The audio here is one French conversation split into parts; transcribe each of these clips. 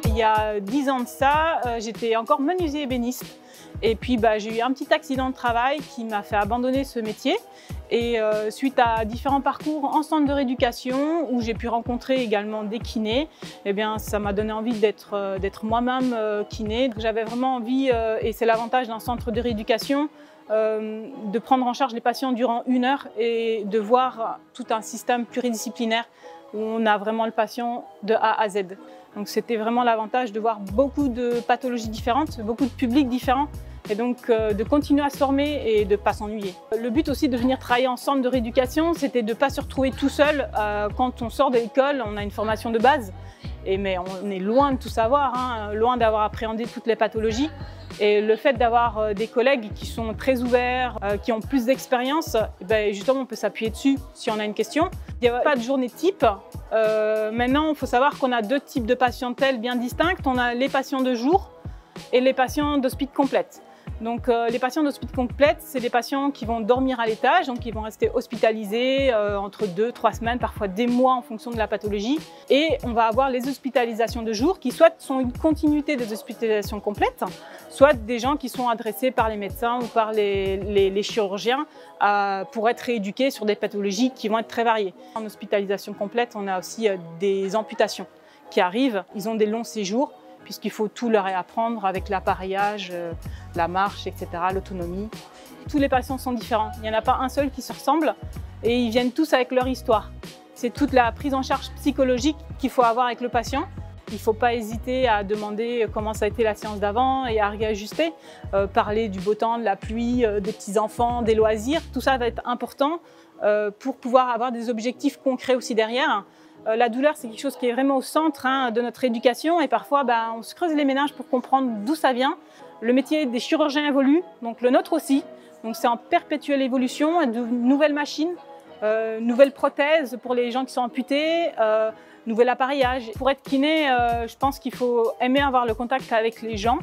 Il y a 10 ans de ça, j'étais encore menuisier ébéniste. Et puis j'ai eu un petit accident de travail qui m'a fait abandonner ce métier. Et suite à différents parcours en centre de rééducation où j'ai pu rencontrer également des kinés, eh bien, ça m'a donné envie d'être moi-même kiné. J'avais vraiment envie, et c'est l'avantage d'un centre de rééducation, de prendre en charge les patients durant 1 heure et de voir tout un système pluridisciplinaire où on a vraiment le patient de A à Z. Donc c'était vraiment l'avantage de voir beaucoup de pathologies différentes, beaucoup de publics différents, et donc de continuer à se former et de ne pas s'ennuyer. Le but aussi de venir travailler en centre de rééducation, c'était de ne pas se retrouver tout seul. Quand on sort de l'école, on a une formation de base, mais on est loin de tout savoir, hein, loin d'avoir appréhendé toutes les pathologies. Et le fait d'avoir des collègues qui sont très ouverts, qui ont plus d'expérience, justement on peut s'appuyer dessus si on a une question. Il n'y a pas de journée type. Maintenant, il faut savoir qu'on a 2 types de patientèle bien distincts. On a les patients de jour et les patients d'hospice complète. Donc les patients d'hospice complète, c'est des patients qui vont dormir à l'étage, donc ils vont rester hospitalisés entre 2-3 semaines, parfois des mois en fonction de la pathologie. Et on va avoir les hospitalisations de jour qui soit sont une continuité des hospitalisations complètes, soit des gens qui sont adressés par les médecins ou par les chirurgiens pour être rééduqués sur des pathologies qui vont être très variées. En hospitalisation complète, on a aussi des amputations qui arrivent. Ils ont des longs séjours, puisqu'il faut tout leur réapprendre avec l'appareillage, la marche, etc., l'autonomie. Tous les patients sont différents. Il n'y en a pas un seul qui se ressemble et ils viennent tous avec leur histoire. C'est toute la prise en charge psychologique qu'il faut avoir avec le patient. Il ne faut pas hésiter à demander comment ça a été la séance d'avant et à réajuster. Parler du beau temps, de la pluie, des petits-enfants, des loisirs, tout ça va être important pour pouvoir avoir des objectifs concrets aussi derrière. La douleur, c'est quelque chose qui est vraiment au centre de notre éducation et parfois on se creuse les méninges pour comprendre d'où ça vient. Le métier des chirurgiens évolue, donc le nôtre aussi. Donc c'est en perpétuelle évolution, de nouvelles machines, nouvelles prothèses pour les gens qui sont amputés, nouvel appareillage. Pour être kiné, je pense qu'il faut aimer avoir le contact avec les gens,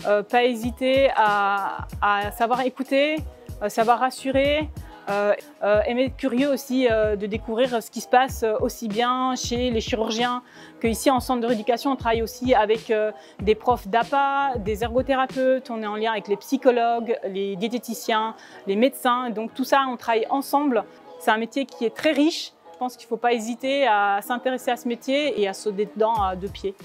pas hésiter à savoir écouter, savoir rassurer. Aimer être curieux aussi de découvrir ce qui se passe aussi bien chez les chirurgiens qu'ici en centre de rééducation. On travaille aussi avec des profs d'APA, des ergothérapeutes, on est en lien avec les psychologues, les diététiciens, les médecins. Donc tout ça, on travaille ensemble. C'est un métier qui est très riche. Je pense qu'il ne faut pas hésiter à s'intéresser à ce métier et à sauter dedans à 2 pieds.